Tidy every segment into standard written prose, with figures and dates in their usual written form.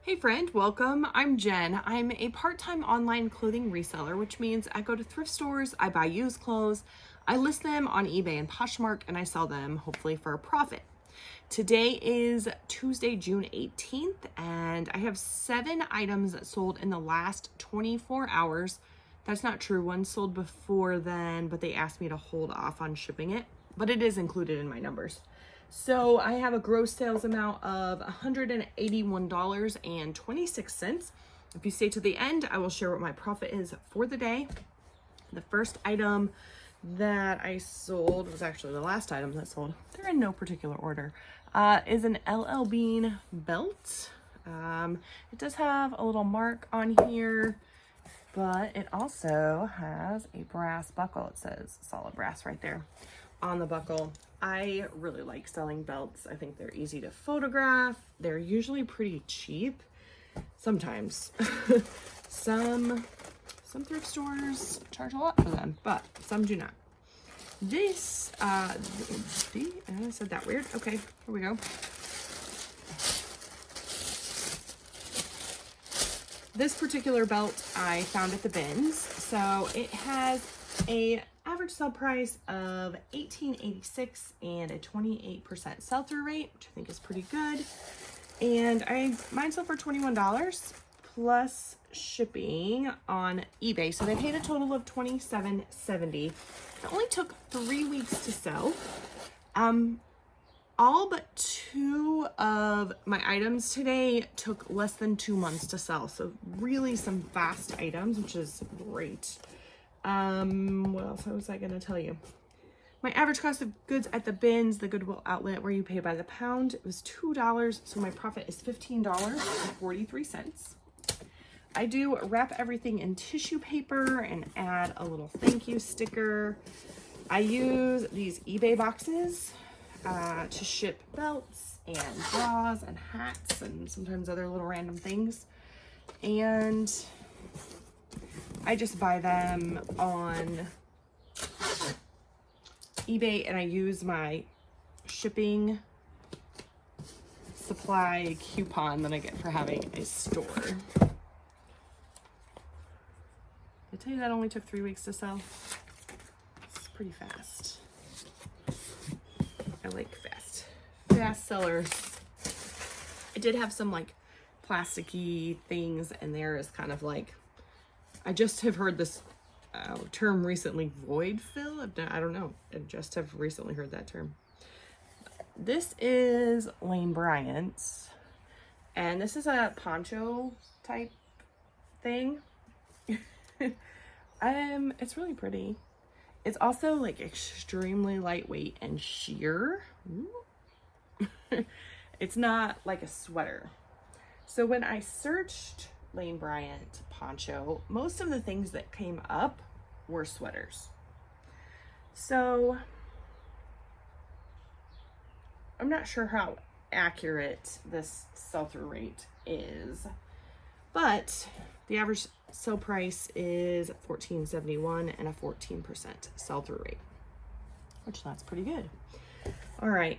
Hey friend, welcome. I'm Jen. I'm a part-time online clothing reseller, which means I go to thrift stores, I buy used clothes, I list them on eBay and Poshmark, and I sell them hopefully for a profit. Today is Tuesday, June 18th, and I have 7 items that sold in the last 24 hours. That's not true. One sold before then, but they asked me to hold off on shipping it, but it is included in my numbers. So I have a gross sales amount of $181.26. If you stay to the end, I will share what my profit is for the day. The first item that I sold was actually the last item that sold. They're in no particular order. Is an LL Bean belt. It does have a little mark on here, but it also has a brass buckle. It says solid brass right there on the buckle. I really like selling belts. I think they're easy to photograph. They're usually pretty cheap. Sometimes. Some thrift stores charge a lot for them, but some do not. This, I said that weird. Okay, here we go. This particular belt I found at the bins. So it has a average sell price of $18.86 and a 28% sell-through rate, which I think is pretty good. And mine sold for $21 plus shipping on eBay. So they paid a total of $27.70. It only took 3 weeks to sell. All but 2 of my items today took less than 2 months to sell. So really some fast items, which is great. What else was I going to tell you? My average cost of goods at the bins, the Goodwill outlet where you pay by the pound, it was $2. So my profit is $15.43. I do wrap everything in tissue paper and add a little thank you sticker. I use these eBay boxes to ship belts and bras and hats and sometimes other little random things. And I just buy them on eBay and I use my shipping supply coupon that I get for having a store. I tell you that only took 3 weeks to sell. It's pretty fast. I like fast sellers. I did have some like plasticky things in there as kind of like, I just have heard this term recently, void fill. I don't know. I just have recently heard that term. This is Lane Bryant's, and this is a poncho type thing. It's really pretty. It's also like extremely lightweight and sheer. It's not like a sweater. So when I searched Lane Bryant poncho, most of the things that came up were sweaters. So I'm not sure how accurate this sell-through rate is, but the average sell price is $14.71 and a 14% sell-through rate, which that's pretty good. All right,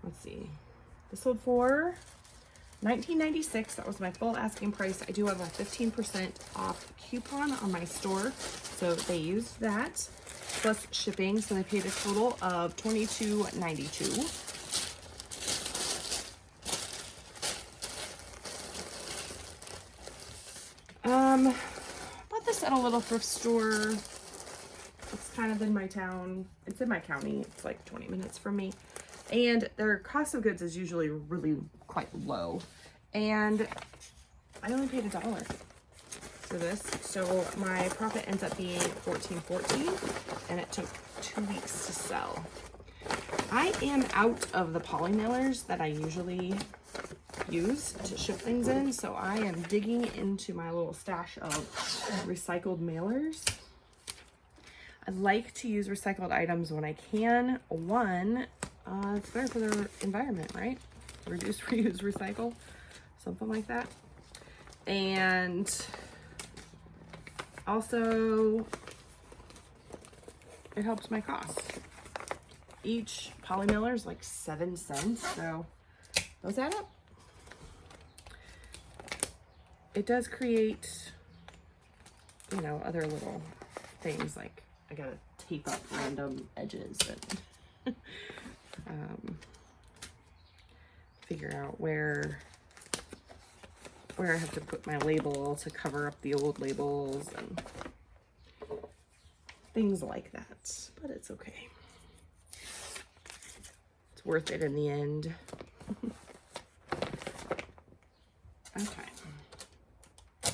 let's see. This sold for $19.96. That was my full asking price. I do have a 15% off coupon on my store, so they used that plus shipping, so they paid a total of $22.92. Bought this at a little thrift store. It's kind of in my town. It's in my county. It's like 20 minutes from me. And their cost of goods is usually really quite low. And I only paid $1 for this. So my profit ends up being $14.14, and it took 2 weeks to sell. I am out of the poly mailers that I usually use to ship things in, so I am digging into my little stash of recycled mailers. I like to use recycled items when I can. One, it's better for the environment, right? Reduce, reuse, recycle, something like that. And also, it helps my costs. Each poly mailer is like 7 cents, so those add up. It does create, you know, other little things, like I gotta tape up random edges and figure out where I have to put my label to cover up the old labels and things like that, but it's okay. It's worth it in the end. Okay. I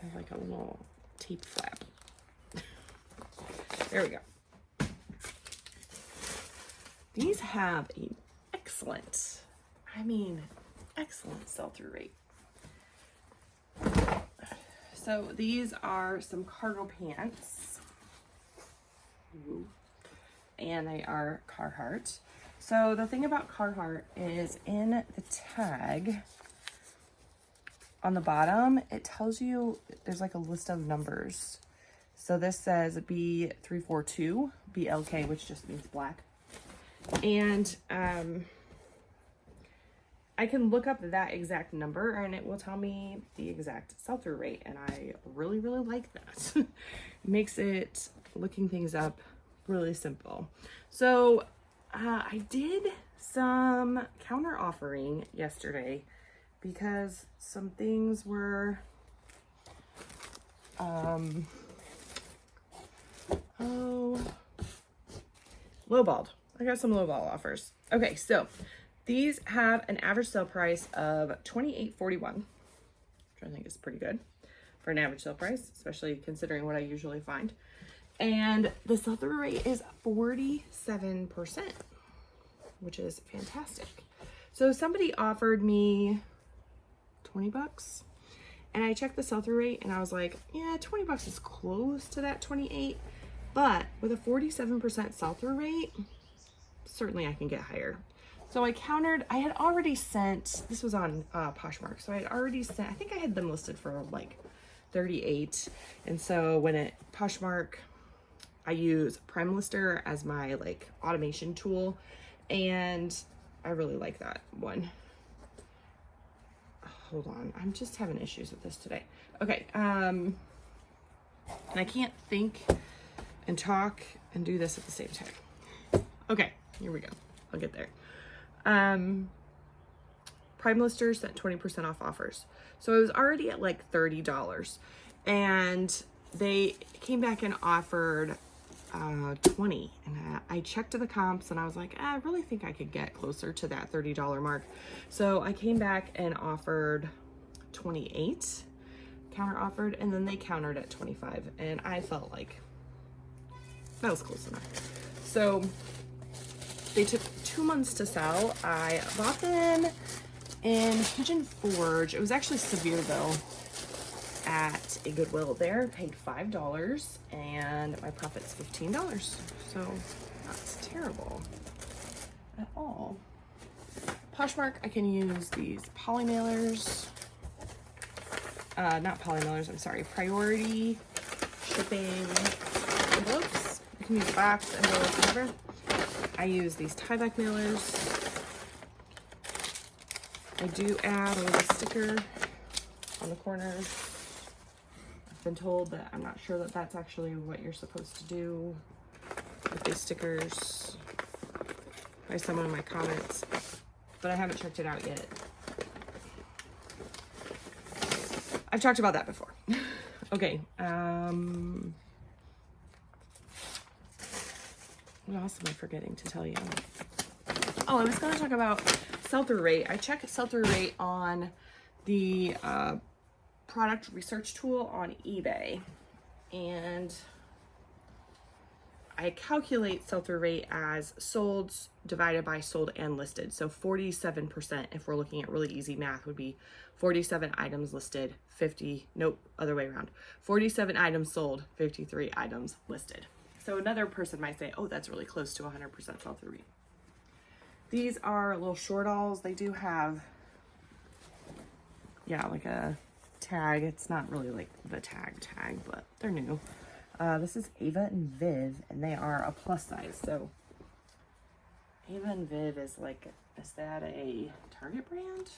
have like a little tape flap. There we go. These have an excellent, I mean, excellent sell-through rate. So these are some cargo pants. Ooh. And they are Carhartt. So the thing about Carhartt is in the tag on the bottom, it tells you there's like a list of numbers. So this says B342, BLK, which just means black. And I can look up that exact number and it will tell me the exact sell-through rate. And I really, really like that. It makes it looking things up really simple. So I did some counter offering yesterday because some things were lowballed. I got some lowball offers. Okay, so these have an average sale price of $28.41, which I think is pretty good for an average sale price, especially considering what I usually find. And the sell-through rate is 47%, which is fantastic. So somebody offered me 20 bucks and I checked the sell-through rate and I was like, yeah, 20 bucks is close to that 28, but with a 47% sell-through rate, certainly I can get higher. So I countered, I had already sent, this was on Poshmark, so I had already sent, I think I had them listed for like 38. And so when it, Poshmark, I use Prime Lister as my like automation tool, and I really like that one. Hold on, I'm just having issues with this today. Okay, and I can't think and talk and do this at the same time. Okay, here we go. I'll get there. Prime Lister sent 20% off offers. So I was already at like $30 and they came back and offered 20, and I checked the comps and I was like, I really think I could get closer to that $30 mark. So I came back and offered 28, counter offered, and then they countered at 25, and I felt like that was close enough. So they took 2 months to sell. I bought them in Pigeon Forge. It was actually severe though. At a Goodwill there, paid $5 and my profit's $15. So not terrible at all. Poshmark, I can use these poly mailers. Not poly mailers, I'm sorry, priority shipping envelopes. You can use box, envelopes, whatever. I use these tieback mailers. I do add a little sticker on the corners. Been told that I'm not sure that that's actually what you're supposed to do with these stickers by someone in my comments, but I haven't checked it out yet. I've talked about that before. Okay, what else am I forgetting to tell you? Oh, I was going to talk about sell-through rate. I check sell-through rate on the product research tool on eBay, and I calculate sell-through rate as sold divided by sold and listed. So 47%, if we're looking at really easy math, would be 47 items listed, 50, nope, other way around. 47 items sold, 53 items listed. So another person might say, oh, that's really close to 100% sell-through rate. These are little short alls. They do have, yeah, like a tag. It's not really like the tag, but they're new. This is Ava and Viv, and they are a plus size. So Ava and Viv is like, is that a Target brand.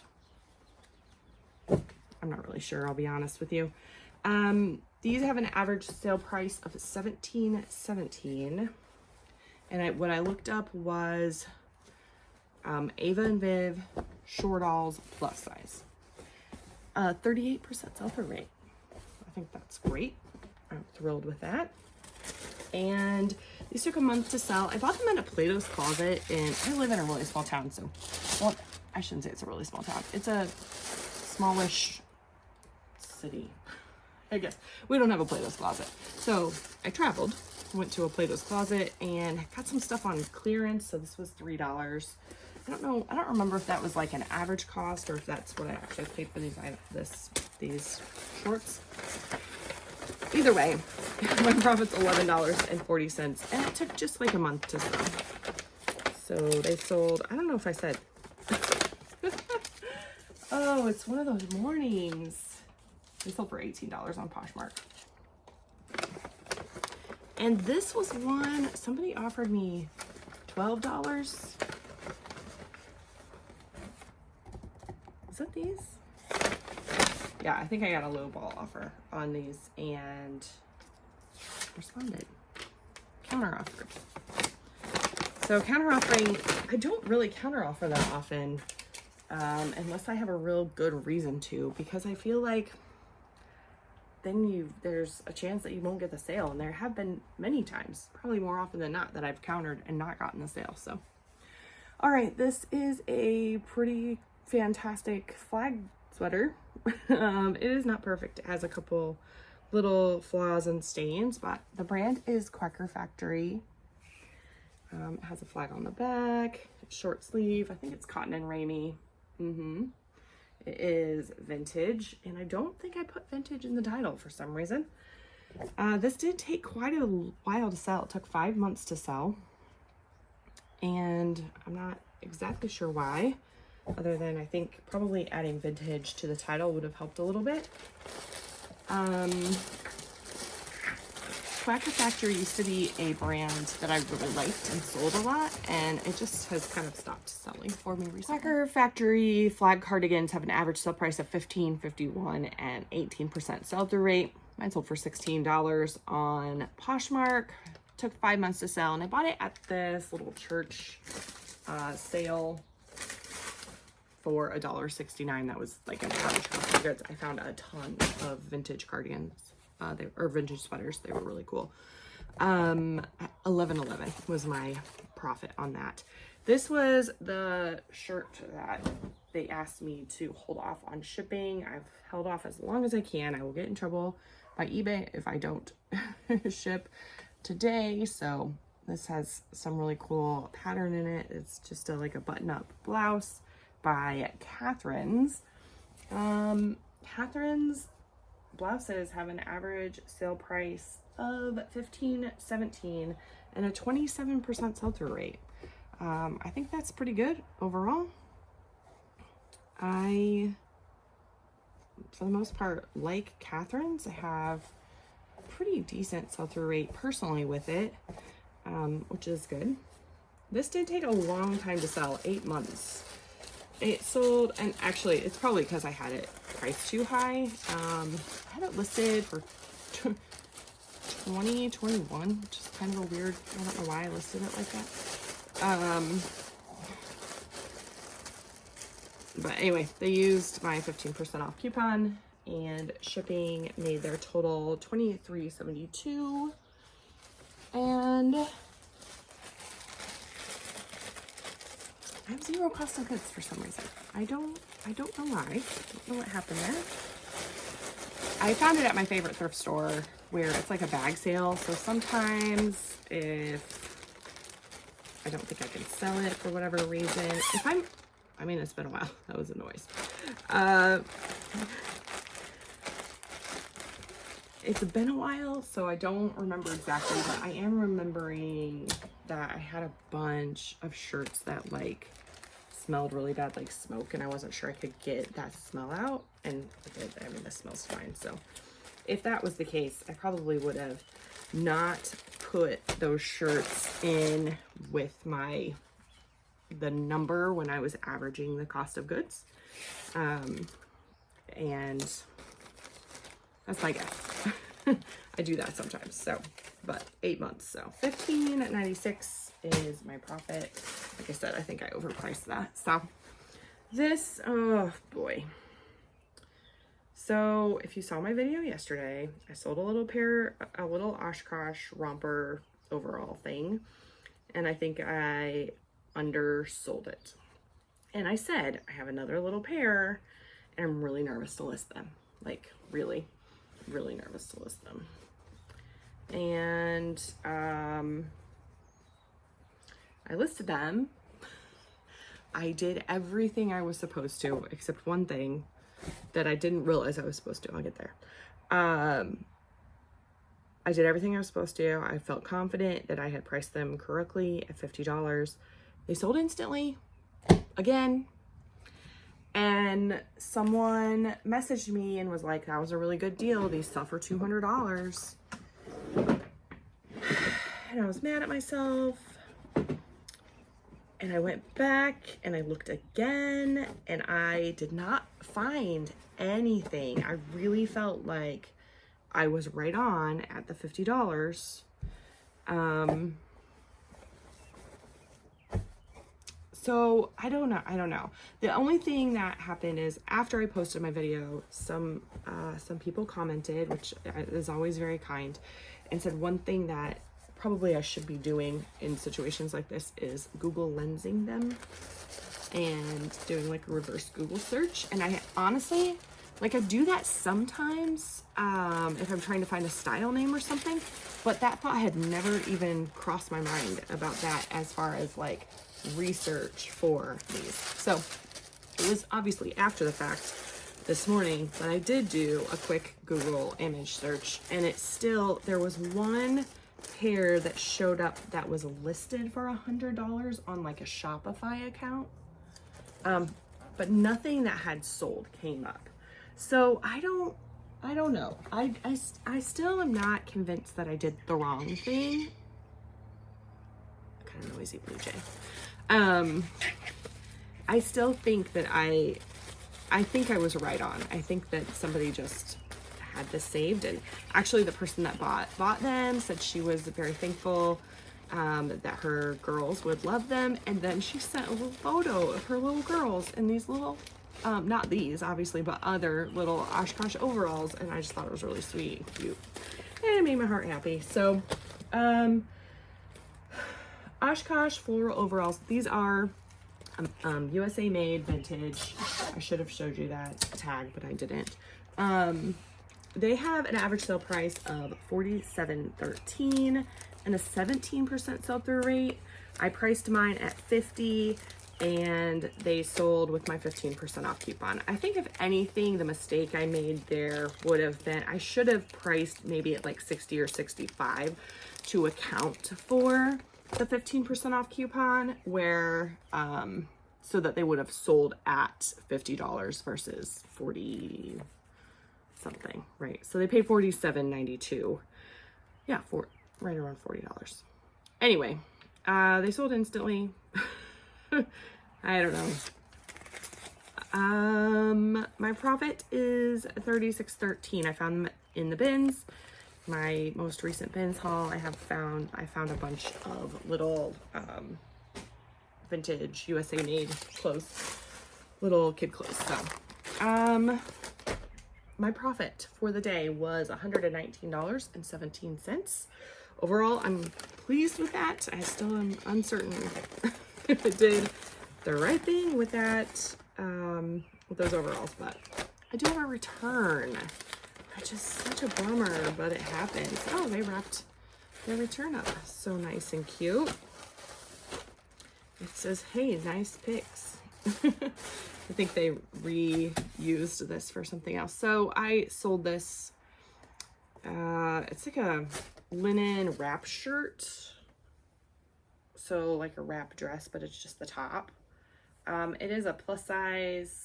I'm not really sure, I'll be honest with you. These have an average sale price of $17.17. And what I looked up was Ava and Viv short alls plus size. 38% sell-through rate. I think that's great. I'm thrilled with that. And these took a month to sell. I bought them at a Plato's Closet, and I live in a really small town, so, well, I shouldn't say it's a really small town. It's a smallish city, I guess. We don't have a Plato's Closet. So I traveled, went to a Plato's Closet, and got some stuff on clearance. So this was $3. I don't know. I don't remember if that was like an average cost or if that's what I actually paid for these shorts. Either way, my profit's $11.40, and it took just like a month to sell. So they sold, I don't know if I said, oh, it's one of those mornings. They sold for $18 on Poshmark. And this was one, somebody offered me $12. Is that these? Yeah, I think I got a lowball offer on these and responded. Counter offered. So counter offering, I don't really counter offer that often unless I have a real good reason to, because I feel like then there's a chance that you won't get the sale, and there have been many times, probably more often than not, that I've countered and not gotten the sale. So, all right, this is a pretty fantastic flag sweater. It is not perfect. It has a couple little flaws and stains, but the brand is Quaker Factory. It has a flag on the back, short sleeve. I think it's cotton and Ramie. It is vintage, and I don't think I put vintage in the title for some reason. This did take quite a while to sell. It took 5 months to sell, and I'm not exactly sure why, other than I think probably adding vintage to the title would have helped a little bit. Quaker Factory used to be a brand that I really liked and sold a lot, and it just has kind of stopped selling for me recently. Quaker Factory flag cardigans have an average sale price of $15.51 and 18% sell-through rate. Mine sold for $16 on Poshmark. Took 5 months to sell, and I bought it at this little church sale for $1.69. That was like an average cost of goods. I found a ton of vintage cardigans. Or vintage sweaters. They were really cool. $11.11 was my profit on that. This was the shirt that they asked me to hold off on shipping. I've held off as long as I can. I will get in trouble by eBay if I don't ship today. So this has some really cool pattern in it. It's just like a button-up blouse by Catherine's. Catherine's blouses have an average sale price of $15.17 and a 27% sell-through rate. I think that's pretty good overall. I, for the most part, like Catherine's. I have a pretty decent sell-through rate personally with it, which is good. This did take a long time to sell, 8 months. It sold, and actually it's probably because I had it priced too high. I had it listed for $20.21, which is kind of a weird, I don't know why I listed it like that. But anyway, they used my 15% off coupon, and shipping made their total $23.72. And I have zero cost of goods for some reason. I don't know why. I don't know what happened there. I found it at my favorite thrift store where it's like a bag sale. So sometimes if I don't think I can sell it for whatever reason, I mean, it's been a while. That was a noise. It's been a while, so I don't remember exactly, but I am remembering that I had a bunch of shirts that like smelled really bad, like smoke, and I wasn't sure I could get that smell out, and I mean, this smells fine. So if that was the case, I probably would have not put those shirts in with my the number when I was averaging the cost of goods. And that's my guess. I do that sometimes. So, but 8 months. So $15.96 is my profit. Like I said, I think I overpriced that. So this, oh boy. So if you saw my video yesterday, I sold a little Oshkosh romper overall thing. And I think I undersold it. And I said, I have another little pair and I'm really nervous to list them. Like really, really nervous to list them. And I listed them. I did everything I was supposed to, except one thing that I didn't realize I was supposed to. I'll get there. I did everything I was supposed to. I felt confident that I had priced them correctly at $50. They sold instantly, again. And someone messaged me and was like, that was a really good deal. These sell for $200. And I was mad at myself. And I went back and I looked again and I did not find anything. I really felt like I was right on at the $50. So I don't know. The only thing that happened is after I posted my video, some people commented, which is always very kind, and said one thing that probably I should be doing in situations like this is Google lensing them and doing like a reverse Google search. And I honestly, like I do that sometimes if I'm trying to find a style name or something, but that thought had never even crossed my mind about that as far as like research for these. So it was obviously after the fact this morning, but I did do a quick Google image search and it still, there was one pair that showed up that was listed for $100 on like a Shopify account, but nothing that had sold came up. So I don't know. I still am not convinced that I did the wrong thing. Kind of noisy blue jay. I still think that I think I was right on. I think that somebody just had this saved, and actually the person that bought them said she was very thankful that her girls would love them, and then she sent a little photo of her little girls in these little not these obviously, but other little Oshkosh overalls, and I just thought it was really sweet and cute and it made my heart happy. So Oshkosh floral overalls, these are USA made, vintage. I should have showed you that tag, but I didn't. They have an average sale price of $47.13 and a 17% sell-through rate. I priced mine at $50 and they sold with my 15% off coupon. I think if anything, the mistake I made there would have been, I should have priced maybe at like $60 or $65 to account for the 15% off coupon, where so that they would have sold at $50 versus 40 something, right? So they paid $47.92. Yeah, right around $40. Anyway, they sold instantly. I don't know. My profit is $36.13. I found them in the bins. My most recent bins haul, I found a bunch of little vintage USA made clothes, little kid clothes. So my profit for the day was $119.17. Overall, I'm pleased with that. I still am uncertain if I did the right thing with that, with those overalls, but I do have a return. Which is such a bummer, but it happens. Oh, they wrapped their return up so nice and cute. It says, hey, nice pics. I think they reused this for something else. So I sold this, it's like a linen wrap shirt. So like a wrap dress, but it's just the top. It is a plus size.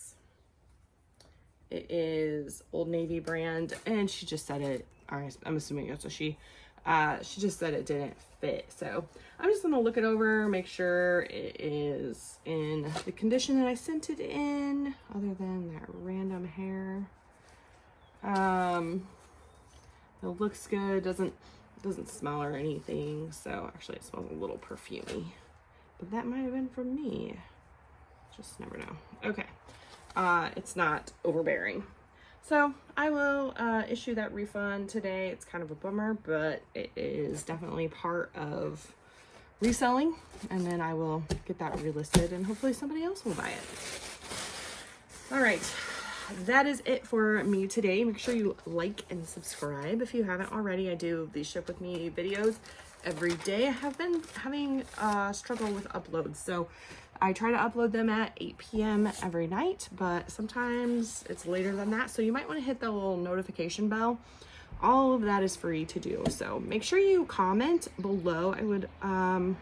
It is Old Navy brand, and she just said it, I'm assuming it's a she. She just said it didn't fit. So I'm just gonna look it over, make sure it is in the condition that I sent it in, other than that random hair. It looks good, doesn't smell or anything. So actually it smells a little perfumey, but that might have been from me. Just never know. Okay. It's not overbearing. So I will issue that refund today. It's kind of a bummer, but it is definitely part of reselling. And then I will get that relisted and hopefully somebody else will buy it. All right. That is it for me today. Make sure you like and subscribe if you haven't already. I do these ship with me videos every day. I have been having struggle with uploads, so I try to upload them at 8 p.m. every night, but sometimes it's later than that, so you might want to hit the little notification bell. All of that is free to do, so make sure you comment below. I would I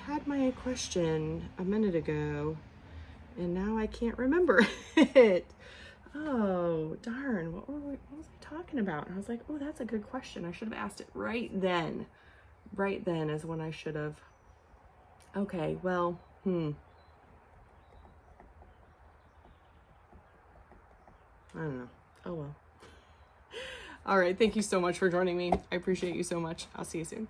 had my question a minute ago and now I can't remember it. Oh, darn. What was I talking about? And I was like, oh, that's a good question. I should have asked it right then. Right then is when I should have. Okay, well, I don't know. Oh, well. All right. Thank you so much for joining me. I appreciate you so much. I'll see you soon.